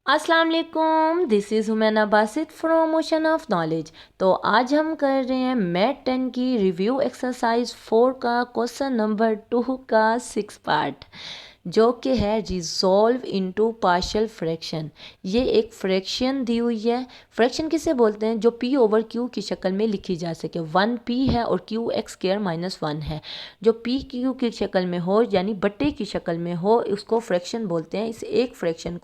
अस्सलाम वालेकुम, this is हुमैना Basit from ocean of knowledge. तो आज हम कर रहे हैं मैथ 10 की रिव्यू एक्सरसाइज 4 का क्वेश्चन नंबर 2 का 6 पार्ट, जो कि है रिजॉल्व इनटू पार्शियल फ्रैक्शन। ये एक फ्रैक्शन दी हुई है। फ्रैक्शन किसे बोलते हैं? जो p ओवर q की शक्ल में लिखी जा सके। 1p है और q x स्क्वायर माइनस 1 है। जो p q की शक्ल में हो यानी बट्टे की शक्ल में हो उसको फ्रैक्शन बोलते हैं। इस एक फ्रैक्शन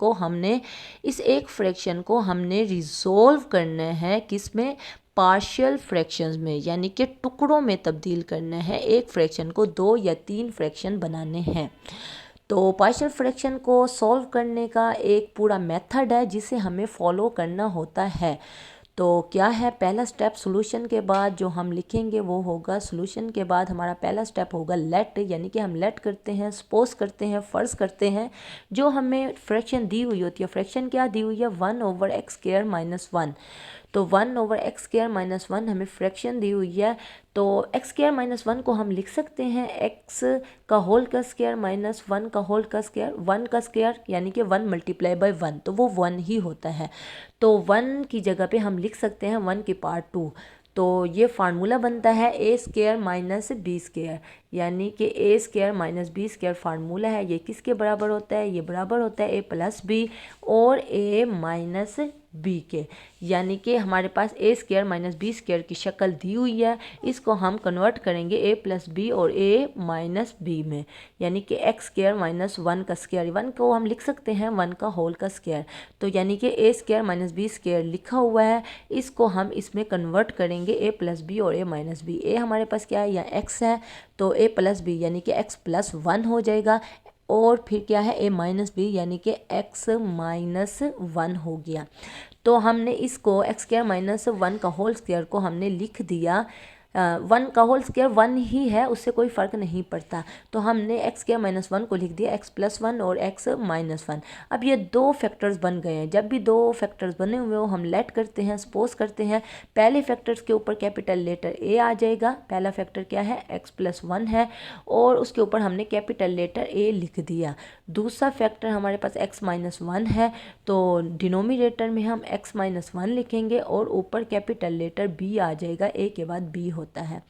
को हमने रिजॉल्व करना है किस में? पार्शियल फ्रैक्शंस में, यानी कि टुकड़ों में तब्दील करना है। एक फ्रैक्शन को 2 या 3 फ्रैक्शन बनाने हैं। तो पार्शियल फ्रैक्शन को सॉल्व करने का एक पूरा मेथड है जिसे हमें फॉलो करना होता है। तो क्या है? पहला स्टेप सॉल्यूशन के बाद जो हम लिखेंगे वो होगा, सॉल्यूशन के बाद हमारा पहला स्टेप होगा लेट, यानी कि हम लेट करते हैं, सपोज करते हैं, फ़र्ज़ करते हैं जो हमें फ्रैक्शन दी हुई होती है। फ्रैक्शन क्या दी हुई है? 1 ओवर एक्स स्क्वायर माइनस 1। तो 1 ओवर एक्स स्क्वायर माइनस 1 हमें फ्रैक्शन दी हुई है। तो एक्स स्क्वायर माइनस 1 को हम लिख सकते हैं एक्स का होल का स्क्वायर माइनस 1 का होल का स्क्वायर। 1 का स्क्वायर यानी कि 1 मल्टीप्लाई बाय 1, तो वो 1 ही होता है। तो 1 की जगह पे हम लिख सकते हैं 1 की पावर 2। तो ये फार्मूला बनता है A square minus B square, यानी कि A square minus B square formula है। ये किसके बराबर होता है? ये बराबर होता है ए प्लस बी और ए माइनस बी के, यानी कि हमारे पास ए स्क्वायर माइनस बी स्क्वायर की शक्ल दी हुई है। इसको हम कन्वर्ट करेंगे ए प्लस बी और ए माइनस बी में, यानी कि एक्स स्क्वायर माइनस 1 का स्क्वायर। 1 को हम लिख सकते हैं 1 का होल का स्क्वायर। तो यानी कि A square minus B square लिखा हुआ है, इसको हम इसमें कन्वर्ट करेंगे ए प्लस बी और ए माइनस बी। ए हमारे पास क्या है? या एक्स है, तो ए प्लस बी यानी कि एक्स प्लस 1 हो जाएगा। और फिर क्या है? ए माइनस बी यानी कि एक्स माइनस 1 हो गया। तो हमने इसको एक्स स्क्वायर माइनस 1 का होल स्क्वायर को हमने लिख दिया। 1 का होल स्क्वायर 1 ही है, उससे कोई फ़र्क नहीं पड़ता। तो हमने एक्स स्क्वायर माइनस 1 को लिख दिया एक्स प्लस 1 और एक्स माइनस 1। अब ये दो फैक्टर्स बन गए हैं। जब भी दो फैक्टर्स बने हुए हो हम लेट करते हैं, सपोज करते हैं। पहले फैक्टर्स के ऊपर कैपिटल लेटर ए आ जाएगा। पहला फैक्टर क्या है? एक्स प्लस 1 है और उसके ऊपर हमने कैपिटल लेटर ए लिख दिया। दूसरा फैक्टर हमारे पास एक्स माइनस 1 है, तो डिनोमिनेटर में हम एक्स माइनस 1 लिखेंगे और ऊपर कैपिटल लेटर बी आ जाएगा। ए के बाद बी होता है।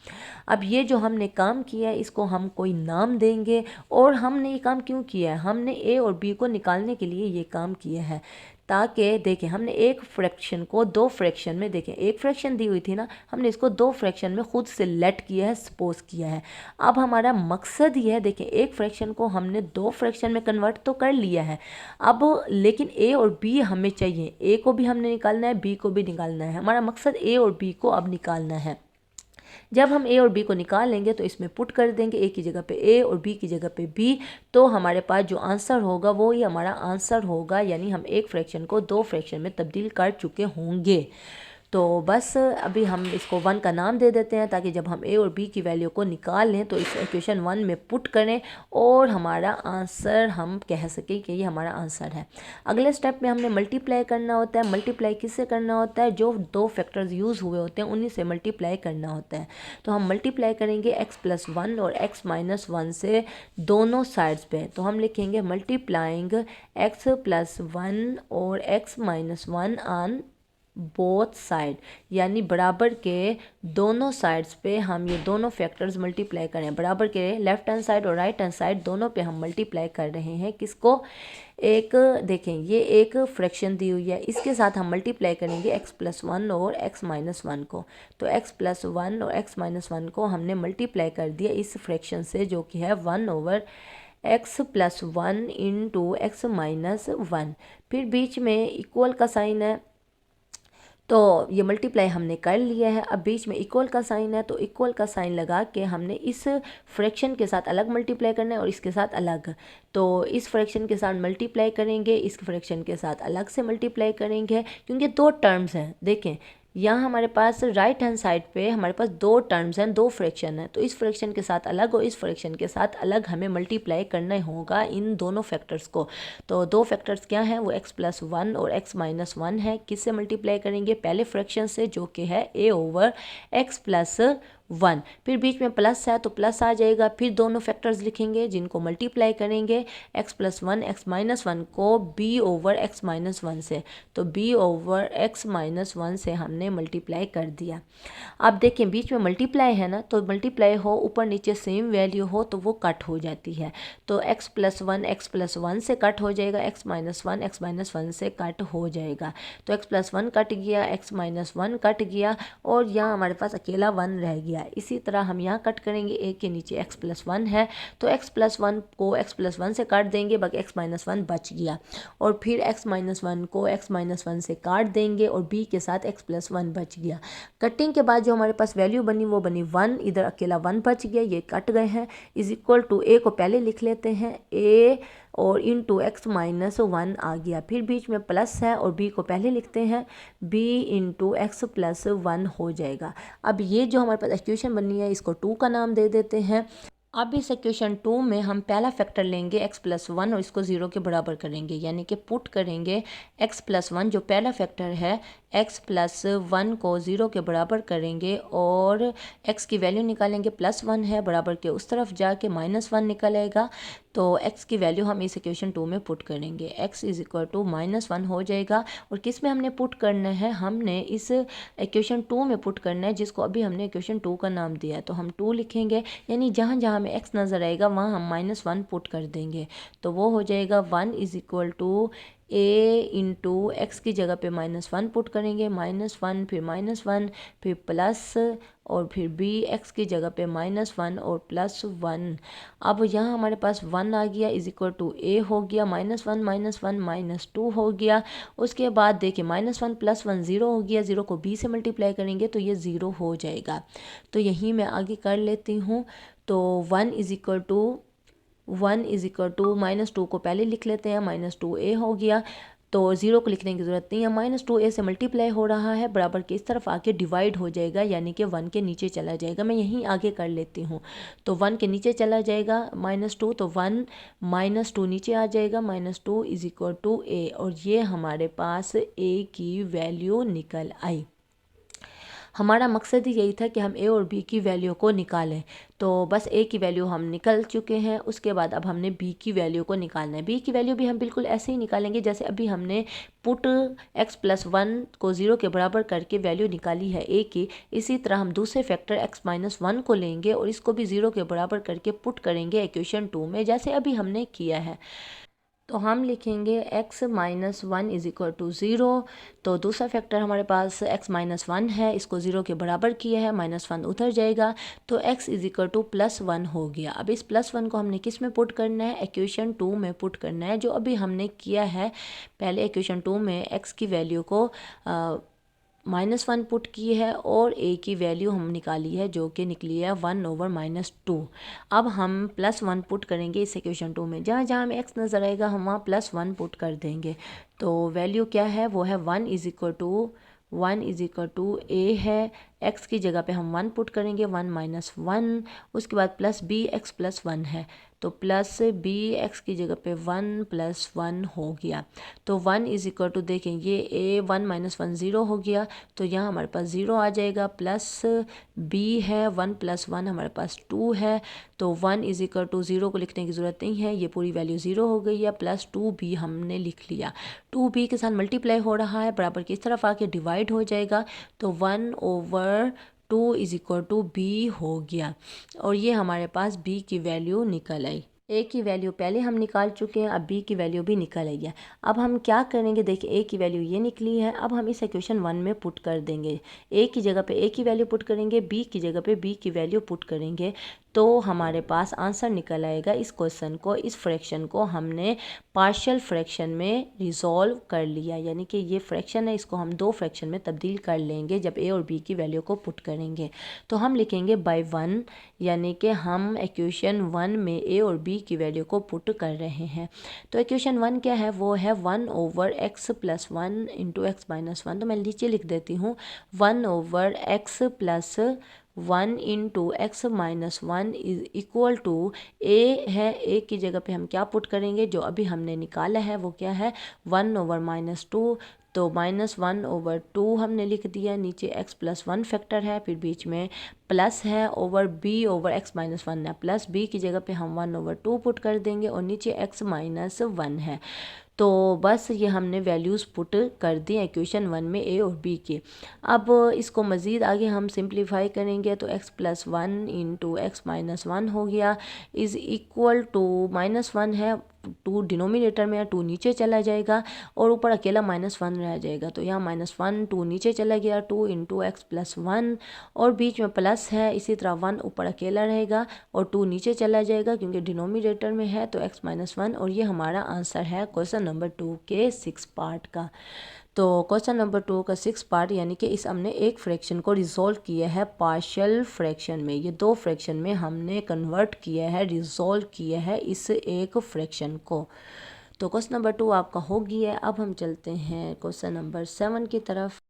अब ये जो हमने काम किया है इसको हम कोई नाम देंगे। और हमने ये काम क्यों किया है? हमने ए और बी को निकालने के लिए ये काम किया है, ताकि देखें हमने एक फ्रैक्शन को दो फ्रैक्शन में, देखें एक फ्रैक्शन दी हुई थी ना, हमने इसको दो फ्रैक्शन में खुद से लेट किया है, सपोज किया है। अब हमारा मकसद ये है, देखें एक फ्रैक्शन को हमने दो फ्रैक्शन में कन्वर्ट तो कर लिया है। अब लेकिन ए और बी हमें चाहिए। ए को भी हमने निकालना है, बी को भी निकालना है। हमारा मकसद ए और बी को अब निकालना है। जब हम ए और बी को निकाल लेंगे तो इसमें पुट कर देंगे, ए की जगह पे ए और बी की जगह पे बी। तो हमारे पास जो आंसर होगा वो ही हमारा आंसर होगा, यानी हम एक फ्रैक्शन को दो फ्रैक्शन में तब्दील कर चुके होंगे। तो बस अभी हम इसको 1 का नाम दे देते हैं, ताकि जब हम ए और बी की वैल्यू को निकाल लें तो इस इक्वेशन 1 में पुट करें और हमारा आंसर हम कह सकें कि ये हमारा आंसर है। अगले स्टेप में हमने मल्टीप्लाई करना होता है। मल्टीप्लाई किससे करना होता है? जो दो फैक्टर्स यूज़ हुए होते हैं उन्हीं से मल्टीप्लाई करना होता है। तो हम मल्टीप्लाई करेंगे एक्स प्लस 1 और एक्स माइनस 1 से दोनों साइड्स पे। तो हम लिखेंगे मल्टीप्लाइंग एक्स प्लस 1 और x minus 1 on both side, यानी बराबर के दोनों साइड्स पे हम ये दोनों फैक्टर्स मल्टीप्लाई करें। बराबर के लेफ्ट हैंड साइड और राइट हैंड साइड दोनों पे हम मल्टीप्लाई कर रहे हैं। किसको? एक देखें ये एक फ्रैक्शन दी हुई है, इसके साथ हम मल्टीप्लाई करेंगे एक्स प्लस 1 और एक्स माइनस 1 को। तो एक्स प्लस 1 और एक्स माइनस 1 को हमने मल्टीप्लाई कर दिया इस फ्रैक्शन से, जो कि है 1 over x plus 1 into x minus 1। फिर बीच में इक्वल का साइन है, तो ये मल्टीप्लाई हमने कर लिया है। अब बीच में इक्वल का साइन है, तो इक्वल का साइन लगा के हमने इस फ्रैक्शन के साथ अलग मल्टीप्लाई करना है और इसके साथ अलग। तो इस फ्रैक्शन के साथ मल्टीप्लाई करेंगे, इस फ्रैक्शन के साथ अलग से मल्टीप्लाई करेंगे, क्योंकि दो टर्म्स हैं। देखें यहाँ हमारे पास राइट हैंड साइड पे हमारे पास दो टर्म्स हैं, दो फ्रैक्शन है। तो इस फ्रैक्शन के साथ अलग और इस फ्रैक्शन के साथ अलग हमें मल्टीप्लाई करना होगा इन दोनों फैक्टर्स को। तो दो फैक्टर्स क्या हैं? वो एक्स प्लस 1 और एक्स माइनस 1 है। किससे मल्टीप्लाई करेंगे? पहले फ्रैक्शन से, जो कि है ए ओवर एक्स प्लस 1, फिर बीच में प्लस है तो प्लस आ जाएगा, फिर दोनों फैक्टर्स लिखेंगे जिनको मल्टीप्लाई करेंगे x+1 x-1 को b/x-1 से, तो b/x-1 से हमने मल्टीप्लाई कर दिया। अब देखें बीच में मल्टीप्लाई है ना, तो मल्टीप्लाई हो ऊपर नीचे सेम वैल्यू हो तो वो कट हो जाती है, तो x+1 x+1 से कट हो जाएगा, x-1 x-1 से कट हो जाएगा, तो x+1 कट गया, x-1 कट गया और यहाँ हमारे पास अकेला 1 रह गया। इसी तरह हम यहाँ कट करेंगे, एक के नीचे x+1 है तो x+1 को x+1 से काट देंगे, बाकी x-1 बच गया, और फिर x-1 को x-1 से काट देंगे और b के साथ x+1 बच गया। कटिंग के बाद जो हमारे पास वैल्यू बनी वो बनी 1, इधर अकेला 1 बच गया, ये कट गए हैं, इज इक्वल टू a को पहले लिख लेते हैं, a और इंटू x-1 आ गया, फिर बीच में प्लस है और b को पहले लिखते हैं, b इंटू x+1 हो जाएगा। अब ये जो हमारे पास इक्वेशन बनी है इसको 2 का नाम दे देते हैं। अब इस इक्वेशन 2 में हम पहला फैक्टर लेंगे x+1 और इसको 0 के बराबर करेंगे, यानी कि पुट करेंगे x+1 जो पहला फैक्टर है, x+1 को 0 के बराबर करेंगे और x की वैल्यू निकालेंगे, +1 है बराबर के उस तरफ जाके -1 निकलेगा, तो x की वैल्यू हम इस इक्वेशन 2 में पुट करेंगे, x इज इक्वल टू -1 हो जाएगा। और किस में हमने पुट करना है, हमने इस इक्वेशन 2 में पुट करना है जिसको अभी हमने इक्वेशन 2 का नाम दिया है, तो हम 2 लिखेंगे, यानी जहाँ जहाँ हमें x नज़र आएगा वहाँ हम -1 पुट कर देंगे, तो वो हो जाएगा 1 is equal to a into x की जगह पे -1 पुट करेंगे, -1 फिर -1 फिर प्लस और फिर b x की जगह पे -1 और +1। अब यहाँ हमारे पास 1 आ गया इज इक्वल टू a हो गया, -1 -2 हो गया। उसके बाद देखिए -1 +1 0 हो गया, 0 को b से मल्टीप्लाई करेंगे तो ये 0 हो जाएगा, तो यहीं मैं आगे कर लेती हूँ। तो 1 इज इक्वल टू -2 को पहले लिख लेते हैं, -2a हो गया, तो 0 को लिखने की ज़रूरत नहीं है, -2a से मल्टीप्लाई हो रहा है बराबर के इस तरफ आके डिवाइड हो जाएगा, यानी कि 1 के नीचे चला जाएगा। मैं यहीं आगे कर लेती हूँ, तो 1 के नीचे चला जाएगा -2, तो 1 -2 नीचे आ जाएगा, -2 इज इक्वल टू a, और ये हमारे पास a की वैल्यू निकल आई। हमारा मकसद ही यही था कि हम a और b की वैल्यू को निकालें, तो बस a की वैल्यू हम निकल चुके हैं। उसके बाद अब हमने b की वैल्यू को निकालना है। b की वैल्यू भी हम बिल्कुल ऐसे ही निकालेंगे जैसे अभी हमने पुट x+1 को 0 के बराबर करके वैल्यू निकाली है a की, इसी तरह हम दूसरे फैक्टर x-1 को लेंगे और इसको भी 0 के बराबर करके पुट करेंगे इक्वेशन 2 में, जैसे अभी हमने किया है। तो हम लिखेंगे x-1 इज इक्वल टू 0, तो दूसरा फैक्टर हमारे पास x-1 है, इसको 0 के बराबर किया है, -1 उधर जाएगा, तो x इज इक्वल टू +1 हो गया। अब इस +1 को हमने किस में पुट करना है, इक्वेशन 2 में पुट करना है, जो अभी हमने किया है। पहले इक्वेशन 2 में x की वैल्यू को -1 पुट की है और a की वैल्यू हम निकाली है जो कि निकली है 1/-2। अब हम +1 पुट करेंगे इस इक्वेशन 2 में, जहाँ जहाँ हमें x नज़र आएगा हम वहाँ +1 पुट कर देंगे, तो वैल्यू क्या है वो है 1 इज इक्वल टू a है, x की जगह पे हम 1 पुट करेंगे, 1 - 1, उसके बाद प्लस b x+1 है, तो प्लस b x की जगह पे 1 + 1 हो गया, तो 1 इज इक्वल टू देखें ये a 1 - 1 0 हो गया, तो यहाँ हमारे पास 0 आ जाएगा, प्लस b है 1 + 1 हमारे पास 2 है, तो 1 इज इक्वल टू 0 को लिखने की ज़रूरत नहीं है, ये पूरी वैल्यू 0 हो गई है, प्लस 2b हमने लिख लिया, 2b के साथ मल्टीप्लाई हो रहा है बराबर की इस तरफ आके डिवाइड हो जाएगा, तो 1/2 इज इक्वल टू b हो गया, और ये हमारे पास b की वैल्यू निकल आई। a की वैल्यू पहले हम निकाल चुके हैं, अब b की वैल्यू भी निकल आई है। अब हम क्या करेंगे, देखिए a की वैल्यू ये निकली है, अब हम इस इक्वेशन 1 में पुट कर देंगे, a की जगह पे a की वैल्यू पुट करेंगे, b की जगह पे b की वैल्यू पुट करेंगे, तो हमारे पास आंसर निकल आएगा। इस क्वेश्चन को, इस फ्रैक्शन को हमने पार्शियल फ्रैक्शन में रिजॉल्व कर लिया, यानी कि ये फ्रैक्शन है, इसको हम 2 फ्रैक्शन में तब्दील कर लेंगे जब a और b की वैल्यू को पुट करेंगे, तो हम लिखेंगे बाय 1, यानी कि हम इक्वेशन 1 में a और b की वैल्यू को पुट कर रहे हैं। तो इक्वेशन 1 क्या है, वो है 1/x+1 इंटू x-1, तो मैं नीचे लिख देती हूँ 1/x+1 into x-1 is equal to a है, a की जगह पे हम क्या पुट करेंगे, जो अभी हमने निकाला है वो क्या है 1/-2, तो -1/2 हमने लिख दिया, नीचे x+1 फैक्टर है, फिर बीच में प्लस है ओवर b/x-1 है, प्लस b की जगह पे हम 1/2 पुट कर देंगे और नीचे x-1 है। तो बस ये हमने वैल्यूज़ पुट कर दी इक्वेशन 1 में a और b के। अब इसको मज़ीद आगे हम सिंप्लीफाई करेंगे तो x+1 इंटू x-1 हो गया इज़ इक्वल टू -1 है, 2 डिनोमिनेटर में है, 2 नीचे चला जाएगा और ऊपर अकेला -1 रह जाएगा। तो यहाँ -1 2 नीचे चला गया, 2 इंटू x+1 और बीच में प्लस है, इसी तरह 1 ऊपर अकेला रहेगा और 2 नीचे चला जाएगा क्योंकि डिनोमिनेटर में है तो x-1। और ये हमारा आंसर है क्वेश्चन नंबर 2 के 6 पार्ट का। तो क्वेश्चन नंबर 2 का 6 पार्ट यानी कि इस हमने एक फ्रैक्शन को रिजॉल्व किया है पार्शियल फ्रैक्शन में, ये 2 फ्रैक्शन में हमने कन्वर्ट किया है, रिजॉल्व किया है इस एक फ्रैक्शन को। तो क्वेश्चन नंबर 2 आपका हो गया है। अब हम चलते हैं क्वेश्चन नंबर 7 की तरफ।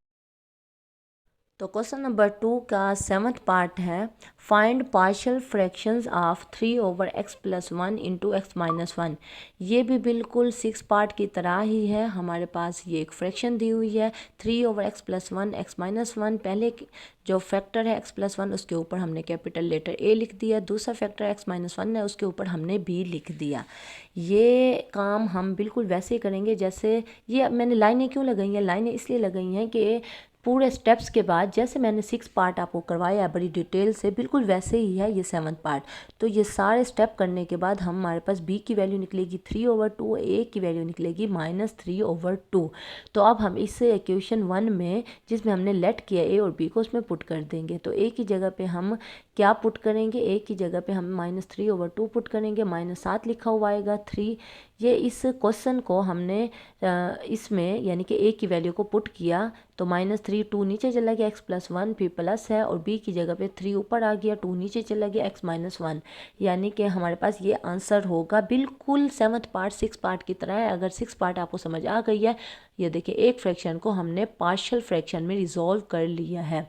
तो क्वेश्चन नंबर 2 का 7th पार्ट है find partial fractions of 3/x+1 into x-1। ये भी बिल्कुल 6 पार्ट की तरह ही है। हमारे पास ये एक फ्रैक्शन दी हुई है 3/x+1 x-1। पहले जो फैक्टर है x+1 उसके ऊपर हमने कैपिटल लेटर a लिख दिया, दूसरा फैक्टर x-1 है उसके ऊपर हमने b लिख दिया। ये काम हम बिल्कुल वैसे ही करेंगे जैसे ये मैंने लाइनें क्यों लगाई हैं, लाइनें इसलिए लगाई हैं कि पूरे स्टेप्स के बाद जैसे मैंने 6 पार्ट आपको करवाया है बड़ी डिटेल से, बिल्कुल वैसे ही है ये 7th पार्ट। तो ये सारे स्टेप करने के बाद हमारे पास b की वैल्यू निकलेगी 3/2, a की वैल्यू निकलेगी -3/2। तो अब हम इससे इक्वेशन 1 में जिसमें हमने लेट किया a और b को उसमें पुट कर देंगे। तो a की जगह पे हम क्या पुट करेंगे, a की जगह पे हम -3/2 पुट करेंगे, -7 लिखा हुआ आएगा 3। ये इस क्वेश्चन को हमने इसमें यानी कि a की वैल्यू को पुट किया तो -3 2 नीचे चला गया, x+1 फिर प्लस है और b की जगह पे 3 ऊपर आ गया, 2 नीचे चला गया, x-1। यानी कि हमारे पास ये आंसर होगा बिल्कुल 7th पार्ट 6 पार्ट की तरह है। अगर 6 पार्ट आपको समझ आ गई है, ये देखिए एक फ्रैक्शन को हमने पार्शियल फ्रैक्शन में रिजॉल्व कर लिया है।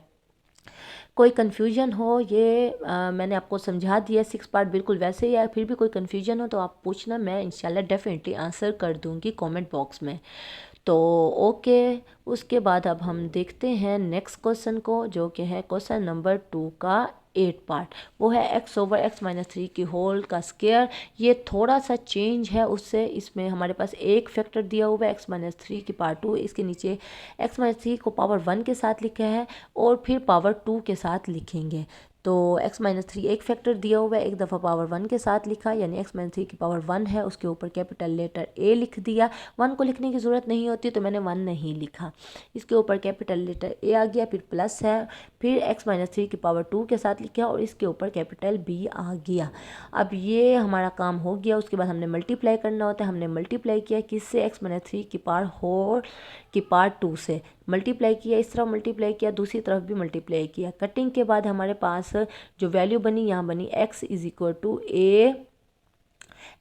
कोई कन्फ्यूजन हो ये मैंने आपको समझा दिया, 6 पार्ट बिल्कुल वैसे ही है। फिर भी कोई कन्फ्यूजन हो तो आप पूछना, मैं इंशाल्लाह डेफिनेटली आंसर कर दूंगी कमेंट बॉक्स में। तो ओके, उसके बाद अब हम देखते हैं नेक्स्ट क्वेश्चन को जो कि है क्वेश्चन नंबर 2 का 8 पार्ट। वो है x/x-3 की होल का स्क्वायर। ये थोड़ा सा चेंज है उससे, इसमें हमारे पास एक फैक्टर दिया हुआ है x-3 की पावर 2, इसके नीचे x-3 को पावर 1 के साथ लिखा है और फिर पावर 2 के साथ लिखेंगे। तो x-3 एक फैक्टर दिया हुआ है, एक दफ़ा पावर 1 के साथ लिखा, यानी x-3 की पावर 1 है उसके ऊपर कैपिटल लेटर a लिख दिया। 1 को लिखने की ज़रूरत नहीं होती तो मैंने 1 नहीं लिखा, इसके ऊपर कैपिटल लेटर a आ गया, फिर प्लस है, फिर x-3 की पावर 2 के साथ लिखा और इसके ऊपर कैपिटल b आ गया। अब ये हमारा काम हो गया। उसके बाद हमने मल्टीप्लाई करना होता है, हमने मल्टीप्लाई किया किससे, x-3 की पावर होल की पार्ट 2 से मल्टीप्लाई किया, इस तरफ मल्टीप्लाई किया, दूसरी तरफ भी मल्टीप्लाई किया। कटिंग के बाद हमारे पास जो वैल्यू बनी यहाँ बनी x = a,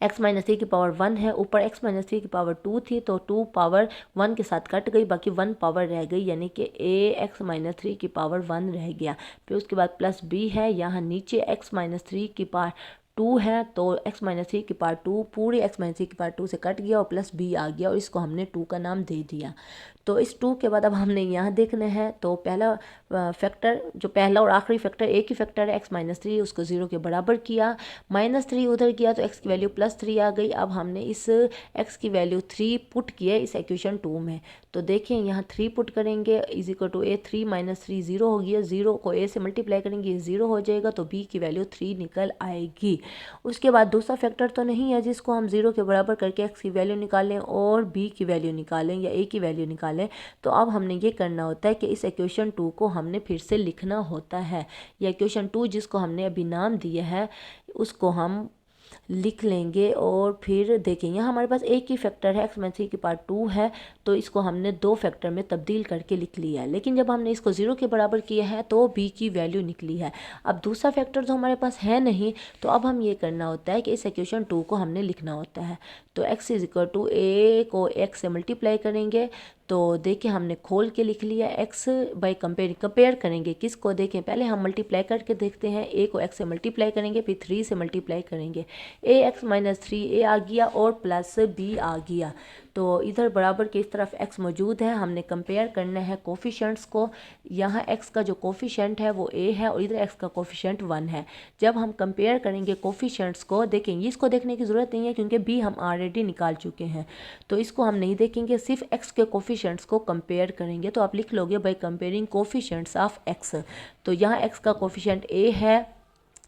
x-3 की पावर 1 है, ऊपर x-3 की पावर 2 थी तो 2 पावर 1 के साथ कट गई, बाकी 1 पावर रह गई, यानी कि a x-3 की पावर 1 रह गया। फिर उसके बाद प्लस b है, यहाँ नीचे x-3 की पावर 2 है तो x-3 की पावर 2 पूरी x-3 की पावर 2 से कट गया और प्लस b आ गया और इसको हमने 2 का नाम दे दिया। तो इस 2 के बाद अब हमने यहाँ देखना है। तो पहला फैक्टर जो पहला और आखिरी फैक्टर एक ही फैक्टर है x-3, उसको 0 के बराबर किया, -3 उधर किया तो x की वैल्यू +3 आ गई। अब हमने इस x की वैल्यू 3 पुट की है इस इक्वेशन 2 में। तो देखें यहाँ 3 पुट करेंगे = a, 3 - 3 0 हो गया, 0 को a से मल्टीप्लाई करेंगे ये 0 हो जाएगा तो b की वैल्यू 3 निकल आएगी। उसके बाद दूसरा फैक्टर तो नहीं है जिसको हम 0 के बराबर करके x की वैल्यू निकालें और b की वैल्यू निकालें या a की वैल्यू निकालें। तो अब हमने ये करना होता है कि इस इक्वेशन 2 को हमने फिर से लिखना होता है। या इक्वेशन 2 जिसको हमने अभी नाम दिया है उसको हम लिख लेंगे और फिर देखें यहाँ हमारे पास एक ही फैक्टर है, x-3 की पावर 2 है तो इसको हमने 2 फैक्टर में तब्दील करके लिख लिया है। लेकिन जब हमने इसको 0 के बराबर किया है तो b की वैल्यू निकली है। अब दूसरा फैक्टर तो हमारे पास है नहीं, तो अब हम ये करना होता है कि इस इक्वेशन 2 को हमने लिखना होता है। तो x = a को x से मल्टीप्लाई करेंगे तो देखिए हमने खोल के लिख लिया, x बाई कंपेयर करेंगे किसको, देखें पहले हम मल्टीप्लाई करके देखते हैं, a को x से मल्टीप्लाई करेंगे फिर 3 से मल्टीप्लाई करेंगे, ए एक्स माइनस 3 ए आ गया और प्लस बी आ गया। तो इधर बराबर के इस तरफ x मौजूद है, हमने कंपेयर करना है कोफिशेंट्स को। यहाँ x का जो कोफिशेंट है वो a है और इधर x का कोफिशेंट 1 है। जब हम कंपेयर करेंगे कोफिशेंट्स को, देखेंगे इसको देखने की ज़रूरत नहीं है क्योंकि b हम ऑलरेडी निकाल चुके हैं, तो इसको हम नहीं देखेंगे, सिर्फ x के कोफिशेंट्स को कंपेयर करेंगे। तो आप लिख लोगे by comparing coefficients of x। तो यहाँ x का कोफिशेंट a है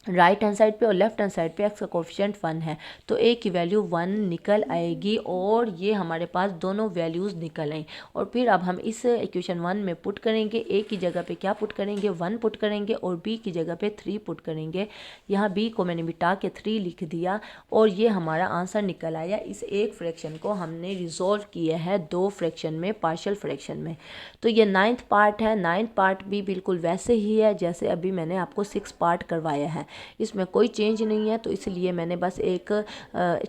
राइट हैंड साइड पे और लेफ्ट हैंड साइड पे x का कोफिशिएंट 1 है, तो a की वैल्यू 1 निकल आएगी और ये हमारे पास दोनों वैल्यूज़ निकल आई। और फिर अब हम इस इक्वेशन 1 में पुट करेंगे, a की जगह पे क्या पुट करेंगे 1 पुट करेंगे और b की जगह पे 3 पुट करेंगे। यहाँ b को मैंने मिटा के 3 लिख दिया और ये हमारा आंसर निकल आया। इस एक फ्रैक्शन को हमने रिजॉल्व किया है 2 फ्रैक्शन में, पार्शियल फ्रैक्शन में। तो ये 9th पार्ट है। 9th पार्ट भी बिल्कुल वैसे ही है जैसे अभी मैंने आपको 6 पार्ट करवाया है, इसमें कोई चेंज नहीं है। तो इसलिए मैंने बस एक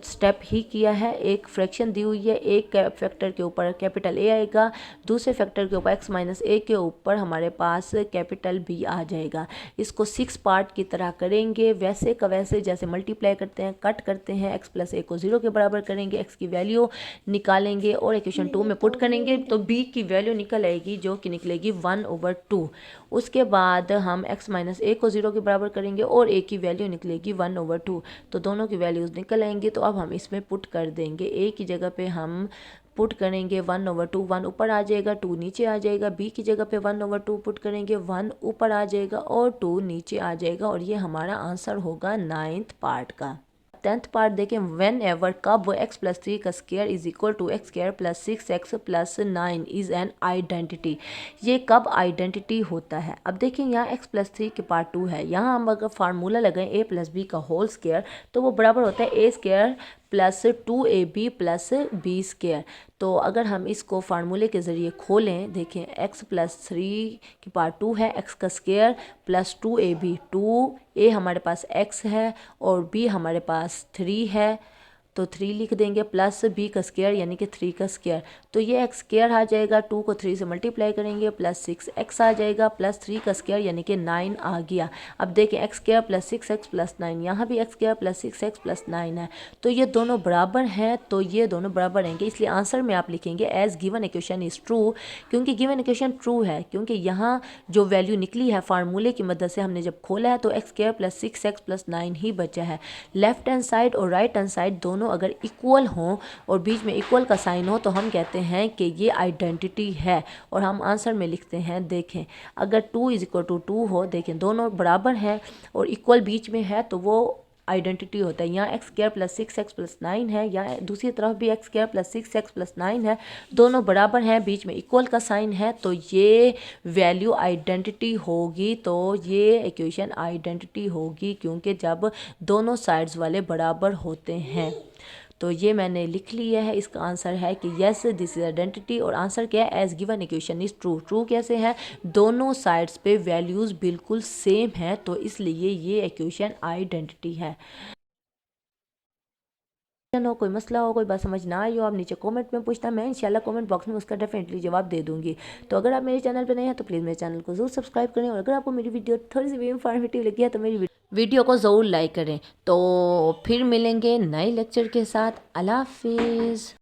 स्टेप ही किया है। एक फ्रैक्शन दी हुई है, एक फैक्टर के ऊपर कैपिटल A आएगा, दूसरे फैक्टर के ऊपर x माइनस a के ऊपर हमारे पास कैपिटल B आ जाएगा। इसको 6 पार्ट की तरह करेंगे, वैसे का वैसे जैसे मल्टीप्लाई करते हैं, कट करते हैं, x प्लस a को 0 के बराबर करेंगे, x की वैल्यू निकालेंगे और इक्वेशन 2 में पुट करेंगे तो b की वैल्यू निकल आएगी जो कि निकलेगी 1/2। उसके बाद हम x माइनस a को 0 के बराबर करेंगे और a की वैल्यू निकलेगी 1/2। तो दोनों की वैल्यूज़ निकल आएंगी। तो अब हम इसमें पुट कर देंगे, a की जगह पे हम पुट करेंगे 1/2, 1 ऊपर आ जाएगा 2 नीचे आ जाएगा, b की जगह पे 1/2 पुट करेंगे 1 ऊपर आ जाएगा और 2 नीचे आ जाएगा और ये हमारा आंसर होगा 9th पार्ट का। 10th पार्ट देखें, वेन एवर कब x प्लस 3 का square is equal to x square plus 6x plus 9 is an identity. ये कब आइडेंटिटी होता है? अब देखें यहाँ x प्लस 3 के पार्ट 2 है, यहाँ हम अगर फार्मूला लगाएं a प्लस बी का होल स्क्वायर तो वो बराबर होता है a square plus 2ab plus b square. तो अगर हम इसको फार्मूले के ज़रिए खोलें, देखें x प्लस 3 के पार्ट 2 है, x का स्क्वायर प्लस 2ab, 2a हमारे पास x है और b हमारे पास 3 है तो 3 लिख देंगे प्लस b का स्क्वायर यानी कि 3 का स्क्वायर, तो ये x स्क्वायर आ जाएगा, 2 को 3 से मल्टीप्लाई करेंगे प्लस 6x आ जाएगा प्लस 3 का स्क्वायर यानी कि 9 आ गया। अब देखें x square plus 6x plus 9, यहाँ भी x square plus 6x plus 9 है, तो ये दोनों बराबर हैं, तो ये दोनों बराबर रहेंगे। इसलिए आंसर में आप लिखेंगे as given equation is true, क्योंकि गिवन इक्वेशन ट्रू है, क्योंकि यहाँ जो वैल्यू निकली है फार्मूले की मदद से हमने जब खोला है तो x square plus 6x plus 9 ही बचा है। लेफ्ट हैंड साइड और राइट हैंड साइड दोनों अगर इक्वल हों और बीच में इक्वल का साइन हो तो हम कहते हैं कि ये आइडेंटिटी है और हम आंसर में लिखते हैं। देखें अगर 2 इज इक्वल टू 2 हो, देखें दोनों बराबर हैं और इक्वल बीच में है तो वो आइडेंटिटी होता है। यहाँ x square plus 6x plus 9 है, यहाँ दूसरी तरफ भी x square plus 6x plus 9 है, दोनों बराबर हैं, बीच में इक्वल का साइन है, तो ये वैल्यू आइडेंटिटी होगी। तो ये इक्वेशन आइडेंटिटी होगी क्योंकि जब दोनों साइड्स वाले बराबर होते हैं। तो ये मैंने लिख लिया है, इसका आंसर है कि यस दिस इज आइडेंटिटी। और आंसर क्या है? As given equation is true. True कैसे है? दोनों साइड्स पे वैल्यूज़ बिल्कुल सेम है, तो इसलिए ये इक्वेशन आइडेंटिटी है। हो कोई मसला हो, कोई बात समझ ना आई हो, आप नीचे कमेंट में पूछना, मैं इंशाल्लाह कमेंट बॉक्स में उसका डेफिनेटली जवाब दे दूंगी। तो अगर आप मेरे चैनल पर नए हैं तो प्लीज़ मेरे चैनल को जरूर सब्सक्राइब करें और अगर आपको मेरी वीडियो थोड़ी सी भी इंफॉर्मेटिव लगी है तो मेरी वीडियो को ज़रूर लाइक करें। तो फिर मिलेंगे नए लेक्चर के साथ। अल्लाह हाफिज़।